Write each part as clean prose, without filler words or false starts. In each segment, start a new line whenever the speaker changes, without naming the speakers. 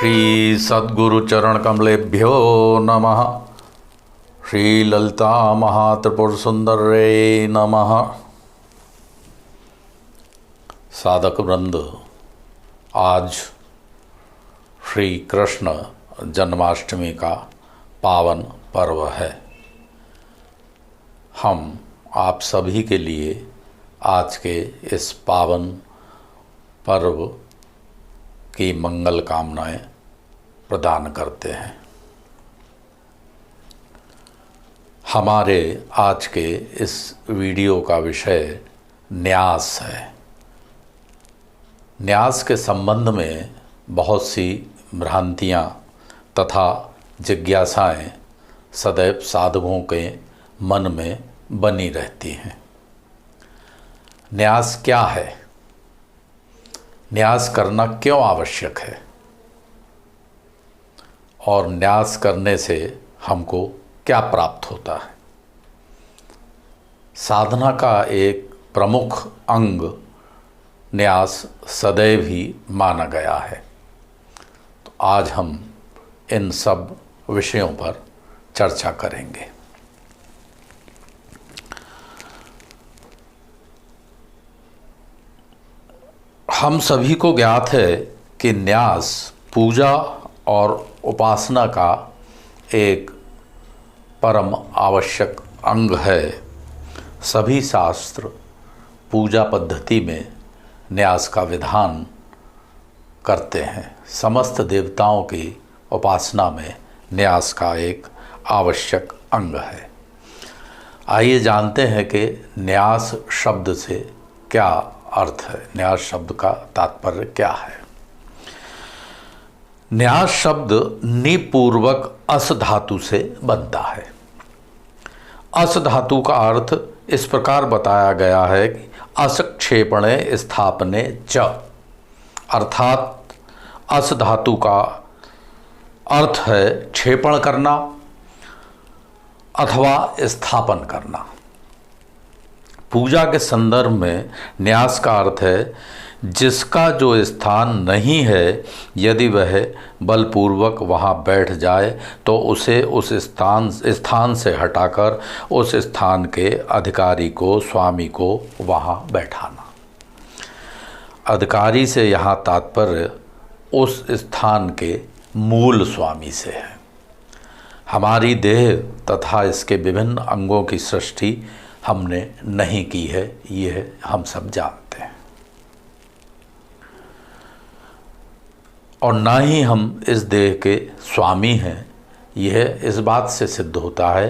श्री सद्गुरु चरण कमलेभ्यो नमः। श्री ललिता महात्रिपुर सुंदरे नमः। साधक वृंद, आज श्री कृष्ण जन्माष्टमी का पावन पर्व है। हम आप सभी के लिए आज के इस पावन पर्व की मंगल कामनाएं प्रदान करते हैं। हमारे आज के इस वीडियो का विषय न्यास है। न्यास के संबंध में बहुत सी भ्रांतियां तथा जिज्ञासाएं सदैव साधकों के मन में बनी रहती हैं। न्यास क्या है? न्यास करना क्यों आवश्यक है और न्यास करने से हमको क्या प्राप्त होता है? साधना का एक प्रमुख अंग न्यास सदैव ही माना गया है। तो आज हम इन सब विषयों पर चर्चा करेंगे। हम सभी को ज्ञात है कि न्यास पूजा और उपासना का एक परम आवश्यक अंग है। सभी शास्त्र पूजा पद्धति में न्यास का विधान करते हैं। समस्त देवताओं की उपासना में न्यास का एक आवश्यक अंग है। आइए जानते हैं कि न्यास शब्द से क्या अर्थ है। न्यास शब्द का तात्पर्य क्या है? न्यास शब्द निपूर्वक अस धातु से बनता है। अस धातु का अर्थ इस प्रकार बताया गया है कि असक्षेपणे स्थापने च, अर्थात अस धातु का अर्थ है क्षेपण करना अथवा स्थापन करना। पूजा के संदर्भ में न्यास का अर्थ है जिसका जो स्थान नहीं है, यदि वह बलपूर्वक वहाँ बैठ जाए तो उसे उस स्थान से हटाकर उस स्थान के अधिकारी को, स्वामी को वहाँ बैठाना। अधिकारी से यहाँ तात्पर्य उस स्थान के मूल स्वामी से है। हमारी देह तथा इसके विभिन्न अंगों की सृष्टि हमने नहीं की है, यह हम सब जानते हैं। और ना ही हम इस देह के स्वामी हैं। यह इस बात से सिद्ध होता है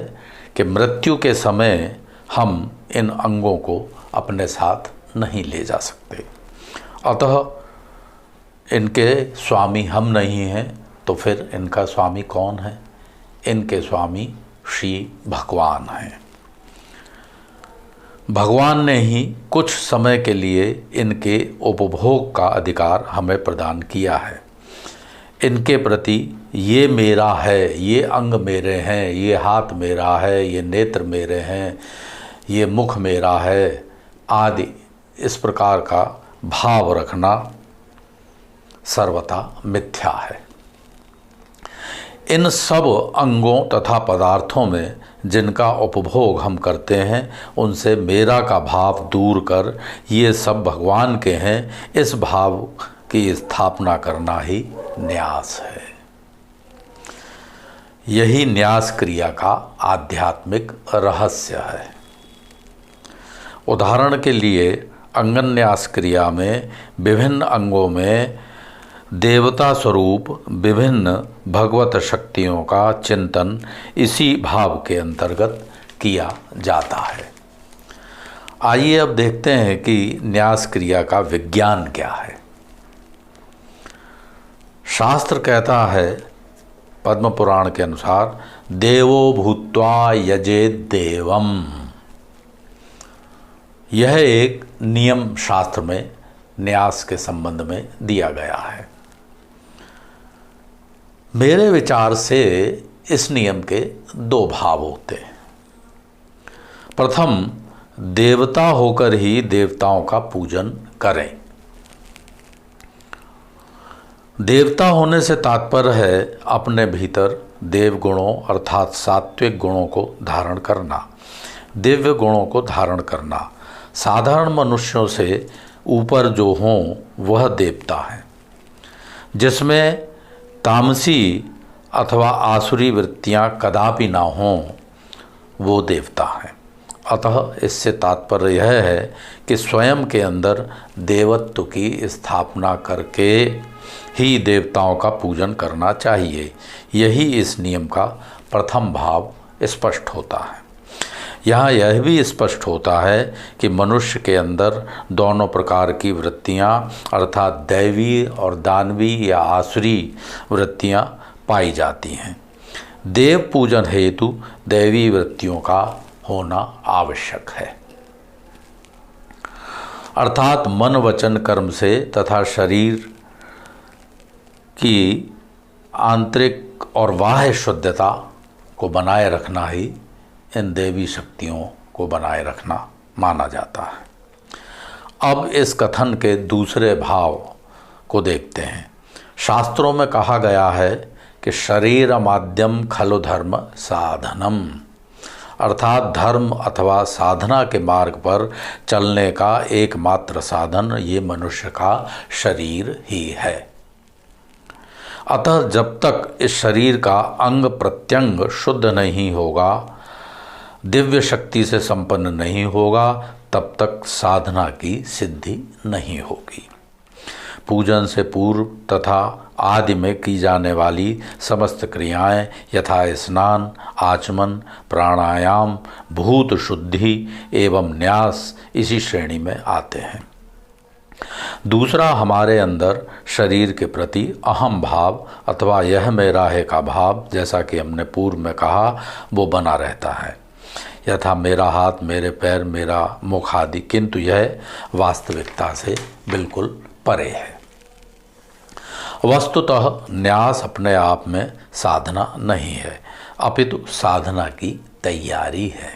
कि मृत्यु के समय हम इन अंगों को अपने साथ नहीं ले जा सकते। अतः इनके स्वामी हम नहीं हैं, तो फिर इनका स्वामी कौन है? इनके स्वामी श्री भगवान हैं। भगवान ने ही कुछ समय के लिए इनके उपभोग का अधिकार हमें प्रदान किया है। इनके प्रति ये मेरा है, ये अंग मेरे हैं, ये हाथ मेरा है, ये नेत्र मेरे हैं, ये मुख मेरा है आदि इस प्रकार का भाव रखना सर्वथा मिथ्या है। इन सब अंगों तथा पदार्थों में जिनका उपभोग हम करते हैं, उनसे मेरा का भाव दूर कर ये सब भगवान के हैं, इस भाव की स्थापना करना ही न्यास है। यही न्यास क्रिया का आध्यात्मिक रहस्य है। उदाहरण के लिए अंगन न्यास क्रिया में विभिन्न अंगों में देवता स्वरूप विभिन्न भगवत शक्तियों का चिंतन इसी भाव के अंतर्गत किया जाता है। आइए अब देखते हैं कि न्यास क्रिया का विज्ञान क्या है। शास्त्र कहता है, पद्म पुराण के अनुसार, देवो भूत्वा यजेत देवम। यह एक नियम शास्त्र में न्यास के संबंध में दिया गया है। मेरे विचार से इस नियम के दो भाव होते हैं। प्रथम, देवता होकर ही देवताओं का पूजन करें। देवता होने से तात्पर्य है अपने भीतर देव गुणों अर्थात सात्विक गुणों को धारण करना, दिव्य गुणों को धारण करना। साधारण मनुष्यों से ऊपर जो हों वह देवता है। जिसमें तामसी अथवा आसुरी वृत्तियां कदापि ना हों वो देवता है। अतः इससे तात्पर्य यह है कि स्वयं के अंदर देवत्व की स्थापना करके ही देवताओं का पूजन करना चाहिए। यही इस नियम का प्रथम भाव स्पष्ट होता है। यहाँ यह भी स्पष्ट होता है कि मनुष्य के अंदर दोनों प्रकार की वृत्तियाँ अर्थात दैवी और दानवी या आसुरी वृत्तियाँ पाई जाती हैं। देव पूजन हेतु दैवी वृत्तियों का होना आवश्यक है। अर्थात मन वचन कर्म से तथा शरीर की आंतरिक और बाह्य शुद्धता को बनाए रखना ही इन देवी शक्तियों को बनाए रखना माना जाता है। अब इस कथन के दूसरे भाव को देखते हैं। शास्त्रों में कहा गया है कि शरीर माध्यम खलु धर्म साधनम, अर्थात धर्म अथवा साधना के मार्ग पर चलने का एकमात्र साधन ये मनुष्य का शरीर ही है। अतः जब तक इस शरीर का अंग प्रत्यंग शुद्ध नहीं होगा, दिव्य शक्ति से संपन्न नहीं होगा, तब तक साधना की सिद्धि नहीं होगी। पूजन से पूर्व तथा आदि में की जाने वाली समस्त क्रियाएं यथा स्नान, आचमन, प्राणायाम, भूत शुद्धि एवं न्यास इसी श्रेणी में आते हैं। दूसरा, हमारे अंदर शरीर के प्रति अहम भाव अथवा यह मेरा है का भाव, जैसा कि हमने पूर्व में कहा, वो बना रहता है। यथा मेरा हाथ, मेरे पैर, मेरा मुख आदि, किंतु यह वास्तविकता से बिल्कुल परे है। वस्तुतः न्यास अपने आप में साधना नहीं है, अपितु साधना की तैयारी है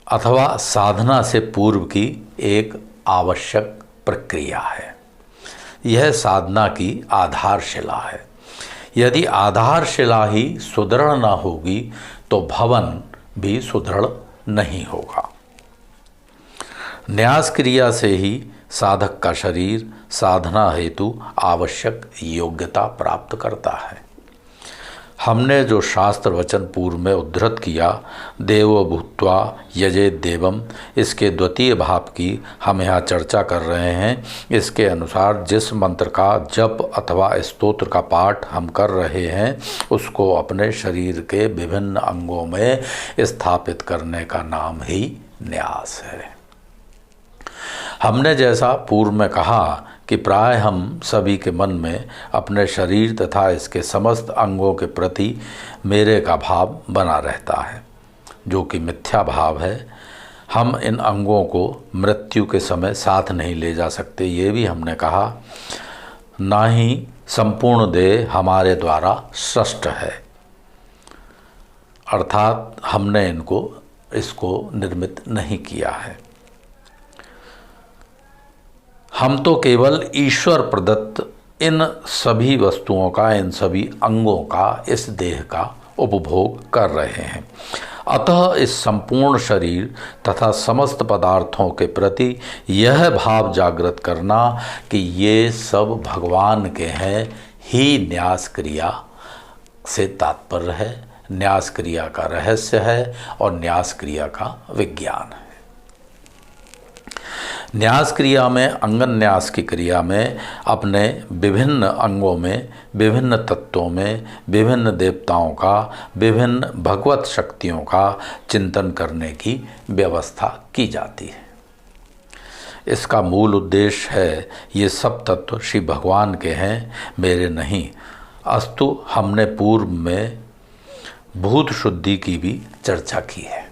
अथवा साधना से पूर्व की एक आवश्यक प्रक्रिया है। यह साधना की आधारशिला है। यदि आधारशिला ही सुदृढ़ न होगी तो भवन भी सुदृढ़ नहीं होगा। न्यास क्रिया से ही साधक का शरीर साधना हेतु आवश्यक योग्यता प्राप्त करता है। हमने जो शास्त्र वचन पूर्व में उद्धृत किया, देवो भूत्वा यजेत देवम, इसके द्वितीय भाव की हम यहाँ चर्चा कर रहे हैं। इसके अनुसार जिस मंत्र का जप अथवा स्तोत्र का पाठ हम कर रहे हैं उसको अपने शरीर के विभिन्न अंगों में स्थापित करने का नाम ही न्यास है। हमने जैसा पूर्व में कहा कि प्राय हम सभी के मन में अपने शरीर तथा इसके समस्त अंगों के प्रति मेरे का भाव बना रहता है, जो कि मिथ्या भाव है। हम इन अंगों को मृत्यु के समय साथ नहीं ले जा सकते, ये भी हमने कहा। ना ही संपूर्ण देह हमारे द्वारा सृष्ट है, अर्थात हमने इसको निर्मित नहीं किया है। हम तो केवल ईश्वर प्रदत्त इन सभी वस्तुओं का, इन सभी अंगों का, इस देह का उपभोग कर रहे हैं। अतः इस संपूर्ण शरीर तथा समस्त पदार्थों के प्रति यह भाव जागृत करना कि ये सब भगवान के हैं ही न्यास क्रिया से तात्पर्य है, न्यास क्रिया का रहस्य है और न्यास क्रिया का विज्ञान है। न्यास क्रिया में, अंगन न्यास की क्रिया में अपने विभिन्न अंगों में, विभिन्न तत्वों में, विभिन्न देवताओं का, विभिन्न भगवत शक्तियों का चिंतन करने की व्यवस्था की जाती है। इसका मूल उद्देश्य है ये सब तत्व श्री भगवान के हैं, मेरे नहीं। अस्तु हमने पूर्व में भूत शुद्धि की भी चर्चा की है।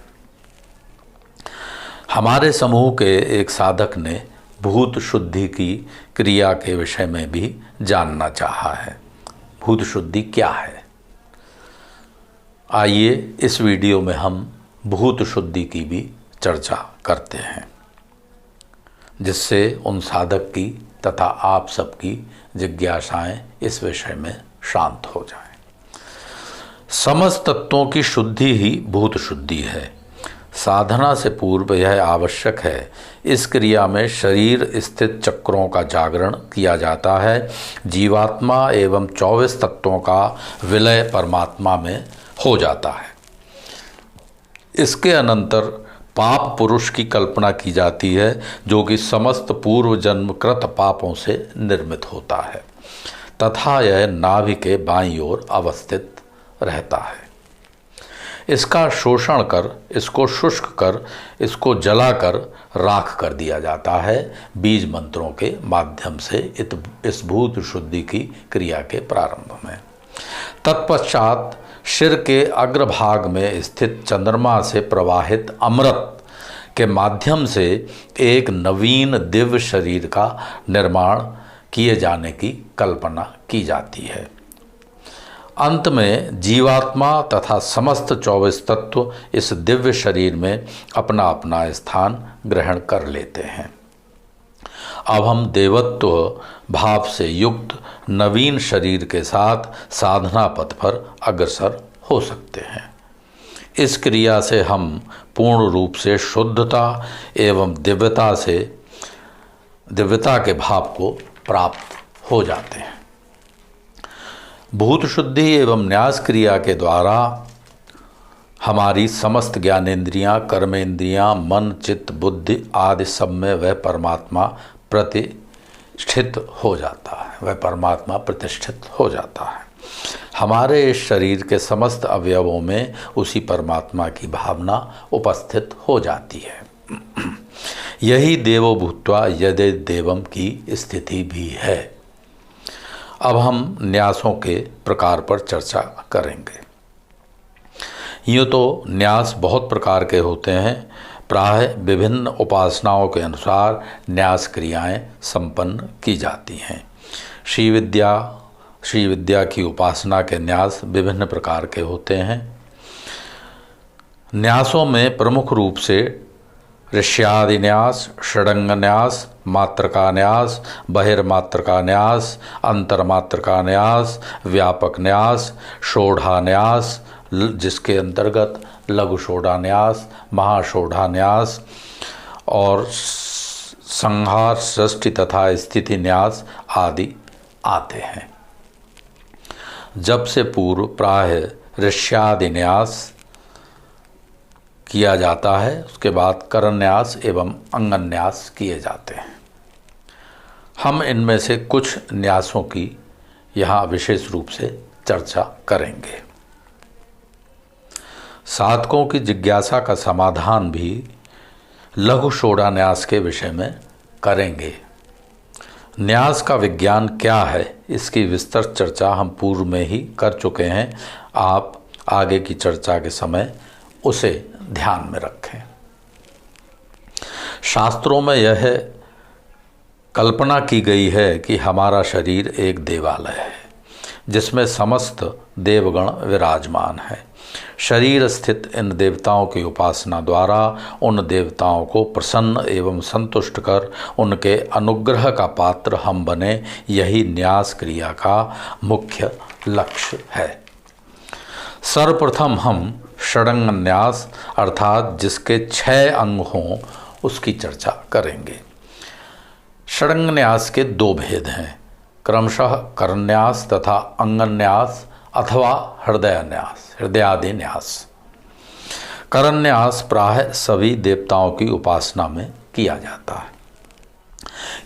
हमारे समूह के एक साधक ने भूत शुद्धि की क्रिया के विषय में भी जानना चाहा है। भूत शुद्धि क्या है? आइए इस वीडियो में हम भूत शुद्धि की भी चर्चा करते हैं, जिससे उन साधक की तथा आप सबकी जिज्ञासाएं इस विषय में शांत हो जाएं। समस्त तत्वों की शुद्धि ही भूत शुद्धि है। साधना से पूर्व यह आवश्यक है, इस क्रिया में शरीर स्थित चक्रों का जागरण किया जाता है। जीवात्मा एवं 24 तत्वों का विलय परमात्मा में हो जाता है। इसके अनंतर पाप पुरुष की कल्पना की जाती है, जो कि समस्त पूर्व जन्मकृत पापों से निर्मित होता है तथा यह नाभि के बाईं ओर अवस्थित रहता है। इसका शोषण कर, इसको शुष्क कर, इसको जलाकर राख कर दिया जाता है बीज मंत्रों के माध्यम से इस भूत शुद्धि की क्रिया के प्रारंभ में। तत्पश्चात सिर के अग्रभाग में स्थित चंद्रमा से प्रवाहित अमृत के माध्यम से एक नवीन दिव्य शरीर का निर्माण किए जाने की कल्पना की जाती है। अंत में जीवात्मा तथा समस्त 24 तत्व इस दिव्य शरीर में अपना अपना स्थान ग्रहण कर लेते हैं। अब हम देवत्व भाव से युक्त नवीन शरीर के साथ साधना पथ पर अग्रसर हो सकते हैं। इस क्रिया से हम पूर्ण रूप से शुद्धता एवं दिव्यता के भाव को प्राप्त हो जाते हैं। भूत शुद्धि एवं न्यास क्रिया के द्वारा हमारी समस्त ज्ञानेंद्रियां, कर्मेंद्रियां, मन, चित्त, बुद्धि आदि सब में वह परमात्मा प्रतिष्ठित हो जाता है, वह परमात्मा प्रतिष्ठित हो जाता है। हमारे इस शरीर के समस्त अवयवों में उसी परमात्मा की भावना उपस्थित हो जाती है। यही देवो भूत्वा यदि देवम की स्थिति भी है। अब हम न्यासों के प्रकार पर चर्चा करेंगे। यूँ तो न्यास बहुत प्रकार के होते हैं। प्रायः विभिन्न उपासनाओं के अनुसार न्यास क्रियाएं संपन्न की जाती हैं। श्री विद्या की उपासना के न्यास विभिन्न प्रकार के होते हैं। न्यासों में प्रमुख रूप से ऋष्यादि न्यास, षडंग न्यास, मात्रका न्यास, बहिर्मात्रका न्यास, अंतर्मात्रका न्यास, व्यापक न्यास, षोढ़ा न्यास, जिसके अंतर्गत लघु षोढ़ा न्यास, महाषोढ़ा न्यास और संहार, सृष्टि तथा स्थिति न्यास आदि आते हैं। जब से पूर्व प्रायः ऋष्यादि न्यास किया जाता है, उसके बाद करन्यास एवं अंगन्यास किए जाते हैं। हम इनमें से कुछ न्यासों की यहाँ विशेष रूप से चर्चा करेंगे। साधकों की जिज्ञासा का समाधान भी लघु षोढ़ा न्यास के विषय में करेंगे। न्यास का विज्ञान क्या है, इसकी विस्तृत चर्चा हम पूर्व में ही कर चुके हैं। आप आगे की चर्चा के समय उसे ध्यान में रखें। शास्त्रों में यह कल्पना की गई है कि हमारा शरीर एक देवालय है, जिसमें समस्त देवगण विराजमान है। शरीर स्थित इन देवताओं की उपासना द्वारा उन देवताओं को प्रसन्न एवं संतुष्ट कर उनके अनुग्रह का पात्र हम बने, यही न्यास क्रिया का मुख्य लक्ष्य है। सर्वप्रथम हम षडंग न्यास अर्थात जिसके 6 अंग हों उसकी चर्चा करेंगे। षडंग न्यास के 2 भेद हैं, क्रमशः करन्यास तथा अंगन्यास अथवा हृदयादि न्यास। करन्यास प्रायः सभी देवताओं की उपासना में किया जाता है,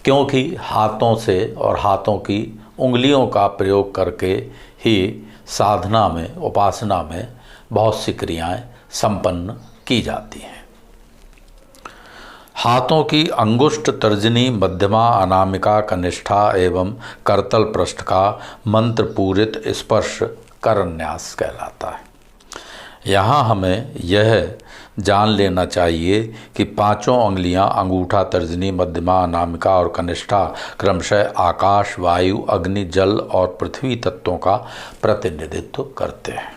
क्योंकि हाथों से और हाथों की उंगलियों का प्रयोग करके ही साधना में, उपासना में बहुत सी क्रियाएं संपन्न की जाती हैं। हाथों की अंगुष्ठ, तर्जनी, मध्यमा, अनामिका, कनिष्ठा एवं करतल पृष्ठ का मंत्र पूरित स्पर्श करन्यास कहलाता है। यहाँ हमें यह जान लेना चाहिए कि 5 अंगुलियाँ अंगूठा, तर्जनी, मध्यमा, अनामिका और कनिष्ठा क्रमशः आकाश, वायु, अग्नि, जल और पृथ्वी तत्वों का प्रतिनिधित्व करते हैं।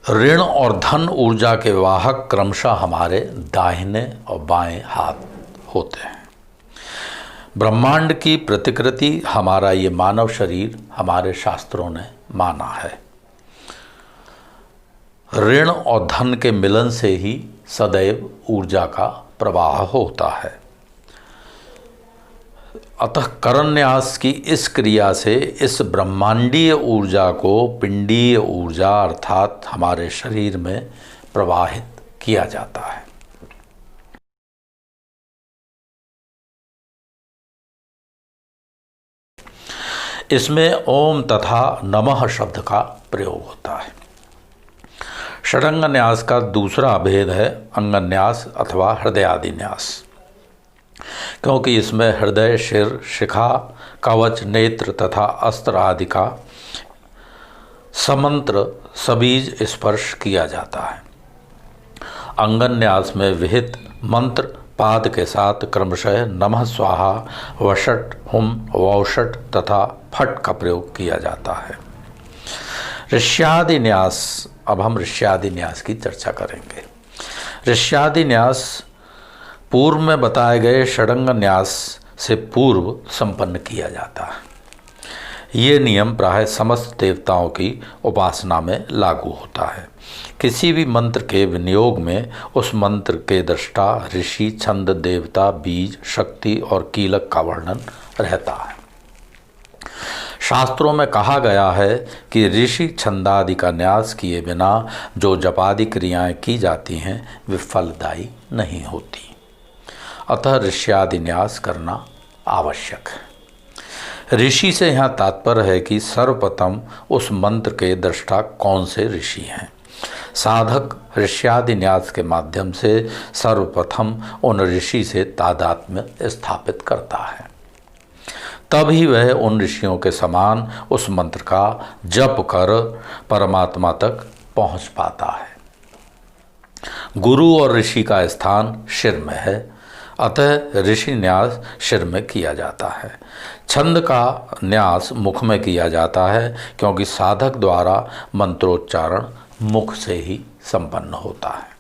ऋण और धन ऊर्जा के वाहक क्रमशः हमारे दाहिने और बाएं हाथ होते हैं। ब्रह्मांड की प्रतिकृति हमारा ये मानव शरीर हमारे शास्त्रों ने माना है। ऋण और धन के मिलन से ही सदैव ऊर्जा का प्रवाह होता है। अतः करन्यास की इस क्रिया से इस ब्रह्मांडीय ऊर्जा को पिंडीय ऊर्जा अर्थात हमारे शरीर में प्रवाहित किया जाता है। इसमें ओम तथा नमः शब्द का प्रयोग होता है। षडंग न्यास का दूसरा भेद है अंगन्यास अथवा हृदयादि न्यास, क्योंकि इसमें हृदय, शिर, शिखा, कवच, नेत्र तथा अस्त्र आदि का समंत्र सबीज स्पर्श किया जाता है। अंगन्यास में विहित मंत्र पाद के साथ क्रमशः नमः स्वाहा, वषट, हुम, वौषट तथा फट का प्रयोग किया जाता है। ऋष्यादि न्यास, अब हम ऋष्यादि न्यास की चर्चा करेंगे। ऋष्यादि न्यास पूर्व में बताए गए षडंग न्यास से पूर्व संपन्न किया जाता है। ये नियम प्राय समस्त देवताओं की उपासना में लागू होता है। किसी भी मंत्र के विनियोग में उस मंत्र के दृष्टा, ऋषि, छंद, देवता, बीज, शक्ति और कीलक का वर्णन रहता है। शास्त्रों में कहा गया है कि ऋषि छंदादि का न्यास किए बिना जो जपादि क्रियाएं की जाती हैं वे फलदायी नहीं होती। अतः ऋष्यादि न्यास करना आवश्यक है। ऋषि से यहाँ तात्पर्य है कि सर्वप्रथम उस मंत्र के दृष्टा कौन से ऋषि हैं। साधक ऋष्यादि न्यास के माध्यम से सर्वप्रथम उन ऋषि से तादात्म्य स्थापित करता है, तभी वह उन ऋषियों के समान उस मंत्र का जप कर परमात्मा तक पहुँच पाता है। गुरु और ऋषि का स्थान शिर में है, अतः ऋषि न्यास शिर में किया जाता है। छंद का न्यास मुख में किया जाता है, क्योंकि साधक द्वारा मंत्रोच्चारण मुख से ही संपन्न होता है।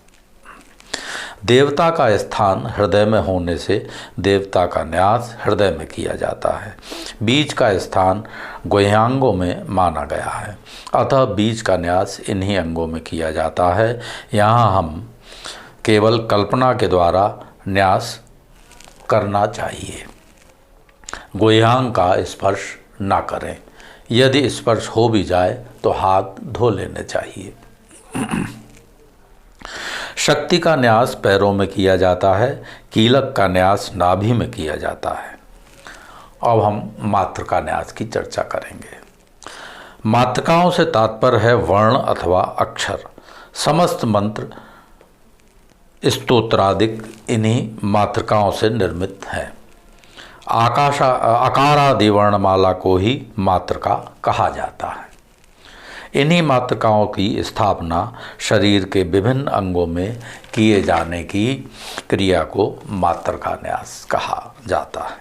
देवता का स्थान हृदय में होने से देवता का न्यास हृदय में किया जाता है। बीज का स्थान गुह्यांगों में माना गया है, अतः बीज का न्यास इन्हीं अंगों में किया जाता है। यहाँ हम केवल कल्पना के द्वारा न्यास करना चाहिए, गुह्यांग का स्पर्श ना करें। यदि स्पर्श हो भी जाए तो हाथ धो लेने चाहिए। शक्ति का न्यास पैरों में किया जाता है, कीलक का न्यास नाभि में किया जाता है। अब हम मात्र का न्यास की चर्चा करेंगे। मात्रकाओं से तात्पर्य है वर्ण अथवा अक्षर। समस्त मंत्र स्तोत्रादिक इन्हीं मात्रकाओं से निर्मित हैं। आकारादि वर्णमाला को ही मात्रका कहा जाता है। इन्हीं मात्रकाओं की स्थापना शरीर के विभिन्न अंगों में किए जाने की क्रिया को मात्रका न्यास कहा जाता है।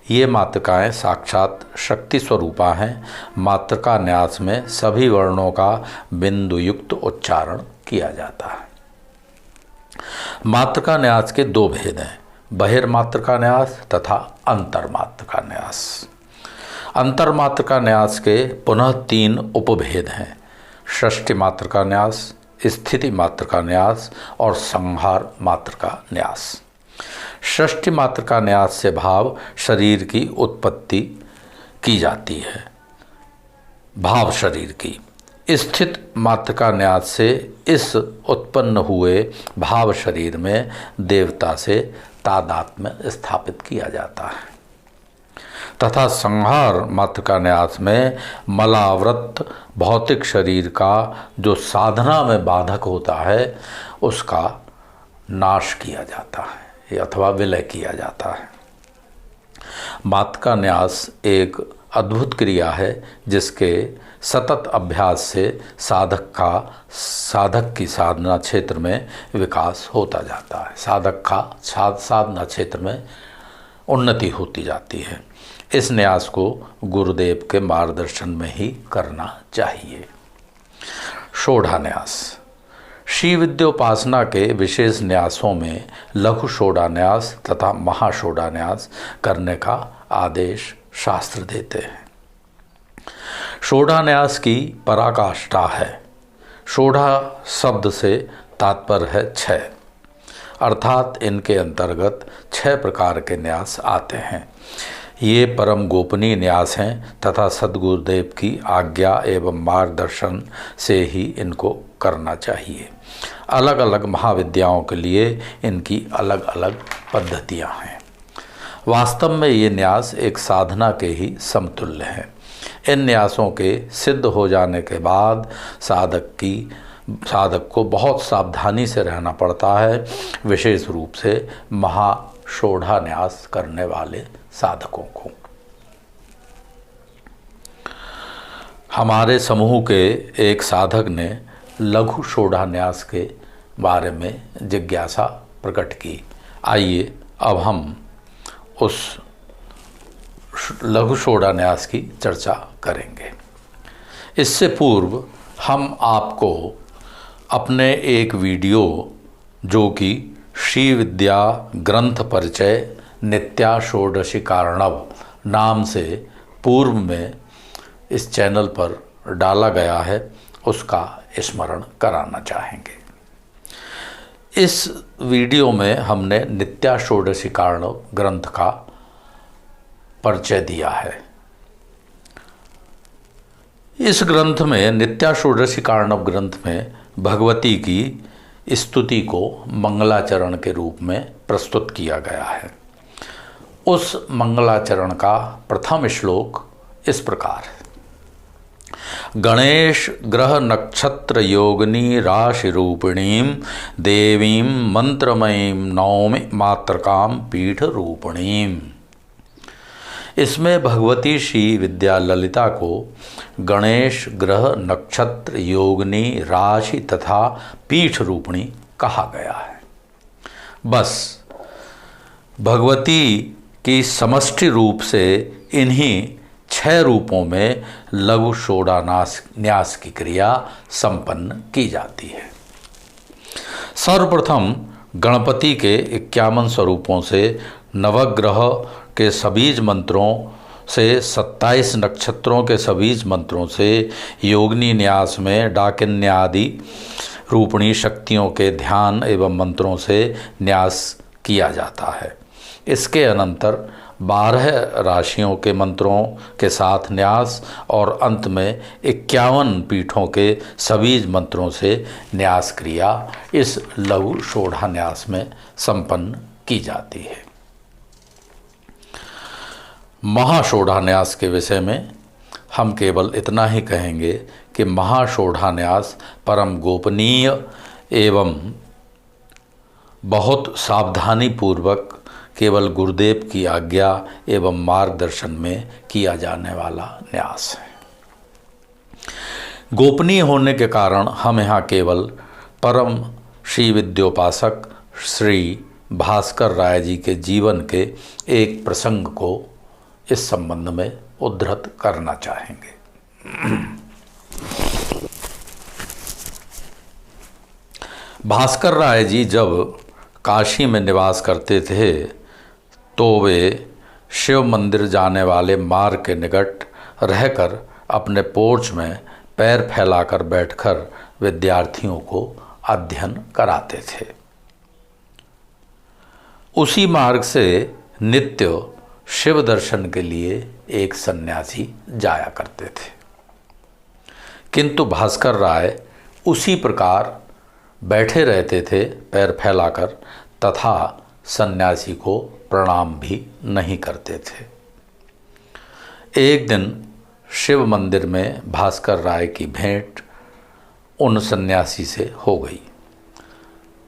ये मात्रकाएं साक्षात शक्ति स्वरूपा हैं। मात्रका न्यास में सभी वर्णों का बिंदु युक्त उच्चारण किया जाता है। मात्रका न्यास के दो भेद हैं, बहिर्मात्रका न्यास तथा अंतर्मात्रका न्यास। अंतर्मात्रका न्यास के पुनः तीन उपभेद हैं, षष्टि मात्रका न्यास, स्थिति मात्रका न्यास और संहार मात्रका न्यास। षष्टि मात्रका न्यास से भाव शरीर की उत्पत्ति की जाती है, भाव शरीर की। स्थित मात्रका न्यास से इस उत्पन्न हुए भाव शरीर में देवता से तादात्म्य स्थापित किया जाता है। तथा संहार मात्रका न्यास में मलावृत भौतिक शरीर का जो साधना में बाधक होता है उसका नाश किया जाता है अथवा विलय किया जाता है। मात्रका न्यास एक अद्भुत क्रिया है जिसके सतत अभ्यास से साधक की साधना क्षेत्र में विकास होता जाता है, साधक का साधना क्षेत्र में उन्नति होती जाती है। इस न्यास को गुरुदेव के मार्गदर्शन में ही करना चाहिए। षोडा न्यास। श्री विद्योपासना के विशेष न्यासों में लघु षोडा-न्यास तथा महाषोडा-न्यास करने का आदेश शास्त्र देते हैं। षोडा-न्यास की पराकाष्ठा है। षोडा शब्द से तात्पर्य है 6, अर्थात इनके अंतर्गत 6 प्रकार के न्यास आते हैं। ये परम गोपनीय न्यास हैं तथा सद्गुरुदेव की आज्ञा एवं मार्गदर्शन से ही इनको करना चाहिए। अलग अलग महाविद्याओं के लिए इनकी अलग अलग पद्धतियां हैं। वास्तव में ये न्यास एक साधना के ही समतुल्य हैं। इन न्यासों के सिद्ध हो जाने के बाद साधक को बहुत सावधानी से रहना पड़ता है, विशेष रूप से महाषोडा न्यास करने वाले साधकों को। हमारे समूह के एक साधक ने लघु षोडा न्यास के बारे में जिज्ञासा प्रकट की। आइए अब हम उस लघु षोडा न्यास की चर्चा करेंगे। इससे पूर्व हम आपको अपने एक वीडियो जो कि श्री विद्या ग्रंथ परिचय नित्या षोडशी कारणव नाम से पूर्व में इस चैनल पर डाला गया है, उसका स्मरण कराना चाहेंगे। इस वीडियो में हमने नित्या षोडशी कारणव ग्रंथ का परिचय दिया है। इस ग्रंथ में नित्या षोडशी कारणव ग्रंथ में भगवती की स्तुति को मंगलाचरण के रूप में प्रस्तुत किया गया है। उस मंगलाचरण का प्रथम श्लोक इस प्रकार है। गणेश ग्रह नक्षत्र योगिनी राशि रूपिणीम देवीं मंत्रमयीं नौमि मातृकाम पीठ रूपिणीम। इसमें भगवती श्री विद्या ललिता को गणेश ग्रह नक्षत्र योगिनी राशि तथा पीठ रूपिणी कहा गया है। बस भगवती की समष्टि रूप से इन्हीं 6 रूपों में लघु षोडा न्यास की क्रिया संपन्न की जाती है। सर्वप्रथम गणपति के 51 स्वरूपों से नवग्रह के सबीज मंत्रों से 27 नक्षत्रों के सबीज मंत्रों से योगिनी न्यास में डाकिन्यादि रूपिणी शक्तियों के ध्यान एवं मंत्रों से न्यास किया जाता है। इसके अनंतर 12 राशियों के मंत्रों के साथ न्यास और अंत में 51 पीठों के सबीज मंत्रों से न्यास क्रिया इस लघु षोडा न्यास में संपन्न की जाती है। महाषोडा न्यास के विषय में हम केवल इतना ही कहेंगे कि महाषोडा न्यास परम गोपनीय एवं बहुत सावधानी पूर्वक केवल गुरुदेव की आज्ञा एवं मार्गदर्शन में किया जाने वाला न्यास है। गोपनीय होने के कारण हम यहाँ केवल परम श्री विद्योपासक श्री भास्कर राय जी के जीवन के एक प्रसंग को इस संबंध में उद्धृत करना चाहेंगे। भास्कर राय जी जब काशी में निवास करते थे तो वे शिव मंदिर जाने वाले मार्ग के निकट रहकर अपने पोर्च में पैर फैलाकर बैठकर विद्यार्थियों को अध्ययन कराते थे। उसी मार्ग से नित्य शिव दर्शन के लिए एक सन्यासी जाया करते थे, किंतु भास्कर राय उसी प्रकार बैठे रहते थे पैर फैलाकर तथा सन्यासी को प्रणाम भी नहीं करते थे। एक दिन शिव मंदिर में भास्कर राय की भेंट उन सन्यासी से हो गई।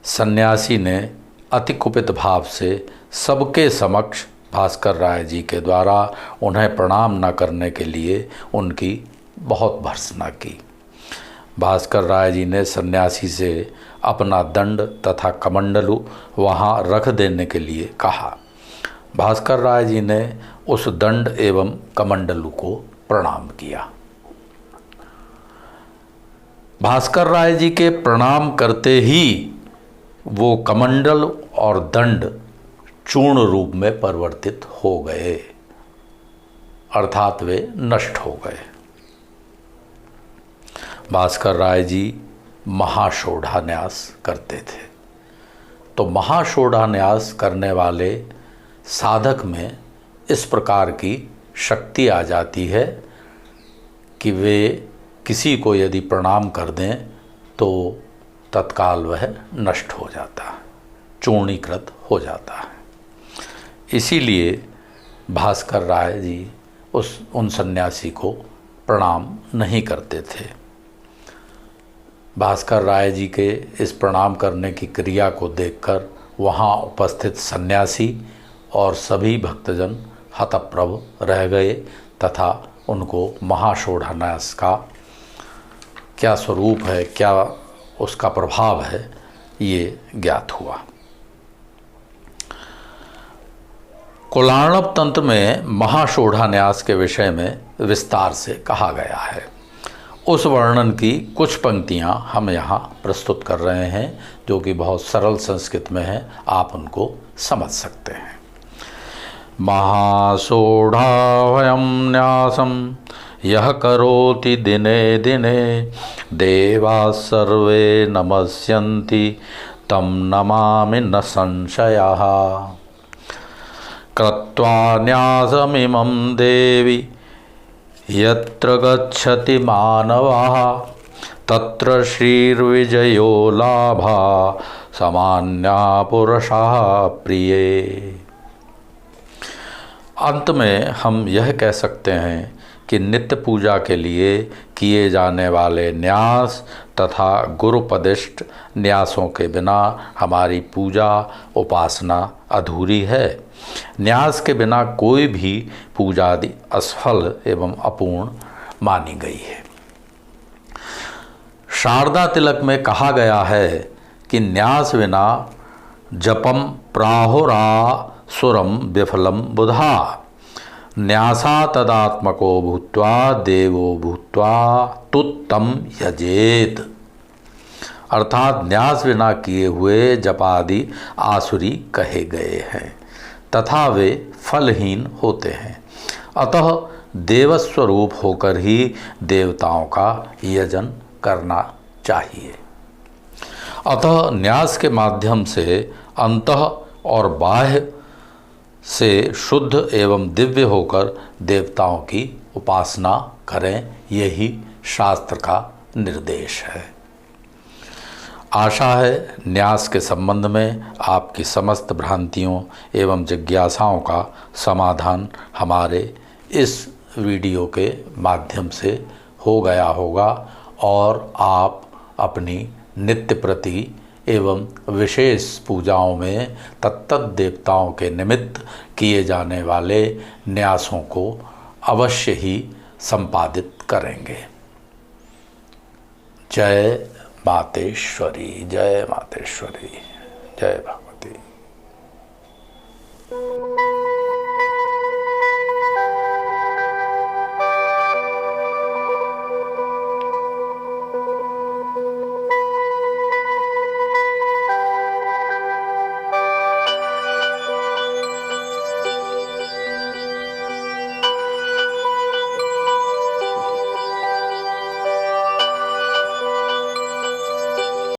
सन्यासी ने अति कुपित भाव से सबके समक्ष भास्कर राय जी के द्वारा उन्हें प्रणाम न करने के लिए उनकी बहुत भर्त्सना की। भास्कर राय जी ने सन्यासी से अपना दंड तथा कमंडलू वहाँ रख देने के लिए कहा। भास्कर राय जी ने उस दंड एवं कमंडलू को प्रणाम किया। भास्कर राय जी के प्रणाम करते ही वो कमंडल और दंड चूर्ण रूप में परिवर्तित हो गए, अर्थात वे नष्ट हो गए। भास्कर राय जी महाषोढ़ान्यास करते थे। तो महाषोढ़ान्यास करने वाले साधक में इस प्रकार की शक्ति आ जाती है कि वे किसी को यदि प्रणाम कर दें तो तत्काल वह नष्ट हो जाता है, चूर्णीकृत हो जाता है। इसीलिए भास्कर राय जी उन सन्यासी को प्रणाम नहीं करते थे। भास्कर राय जी के इस प्रणाम करने की क्रिया को देखकर वहाँ उपस्थित सन्यासी और सभी भक्तजन हतप्रभ रह गए तथा उनको महाषोढ़ान्यास का क्या स्वरूप है, क्या उसका प्रभाव है, ये ज्ञात हुआ। कोलार्णव तंत्र में महाषोढ़ान्यास के विषय में विस्तार से कहा गया है। उस वर्णन की कुछ पंक्तियां हम यहाँ प्रस्तुत कर रहे हैं जो कि बहुत सरल संस्कृत में है, आप उनको समझ सकते हैं। महाषोढ़ावयं न्यासं यह करोति दिने दिने देवाः सर्वे नमस्यन्ति तं नमामि न संशयः। कृत्वा न्यासमिमं देवी यत्र गच्छति मानवः तत्र श्रीर्विजयो लाभा सामान्या पुरुषः प्रिये। अंत में हम यह कह सकते हैं कि नित्य पूजा के लिए किए जाने वाले न्यास तथा गुरुपदिष्ट न्यासों के बिना हमारी पूजा उपासना अधूरी है। न्यास के बिना कोई भी पूजा आदि असफल एवं अपूर्ण मानी गई है। शारदा तिलक में कहा गया है कि न्यास बिना जपम प्राहुरासुरम विफलम बुधा न्यासा तदात्मको भूत्वा देवो भूत्वा तुत्तम यजेत। अर्थात न्यास बिना किए हुए जपादि आसुरी कहे गए हैं तथा वे फलहीन होते हैं। अतः देवस्वरूप होकर ही देवताओं का यजन करना चाहिए। अतः न्यास के माध्यम से अंतः और बाह्य से शुद्ध एवं दिव्य होकर देवताओं की उपासना करें, यही शास्त्र का निर्देश है। आशा है न्यास के संबंध में आपकी समस्त भ्रांतियों एवं जिज्ञासाओं का समाधान हमारे इस वीडियो के माध्यम से हो गया होगा और आप अपनी नित्य प्रति एवं विशेष पूजाओं में तत्त देवताओं के निमित्त किए जाने वाले न्यासों को अवश्य ही संपादित करेंगे। जय मातेश्वरी, जय मातेश्वरी, जय भगवती।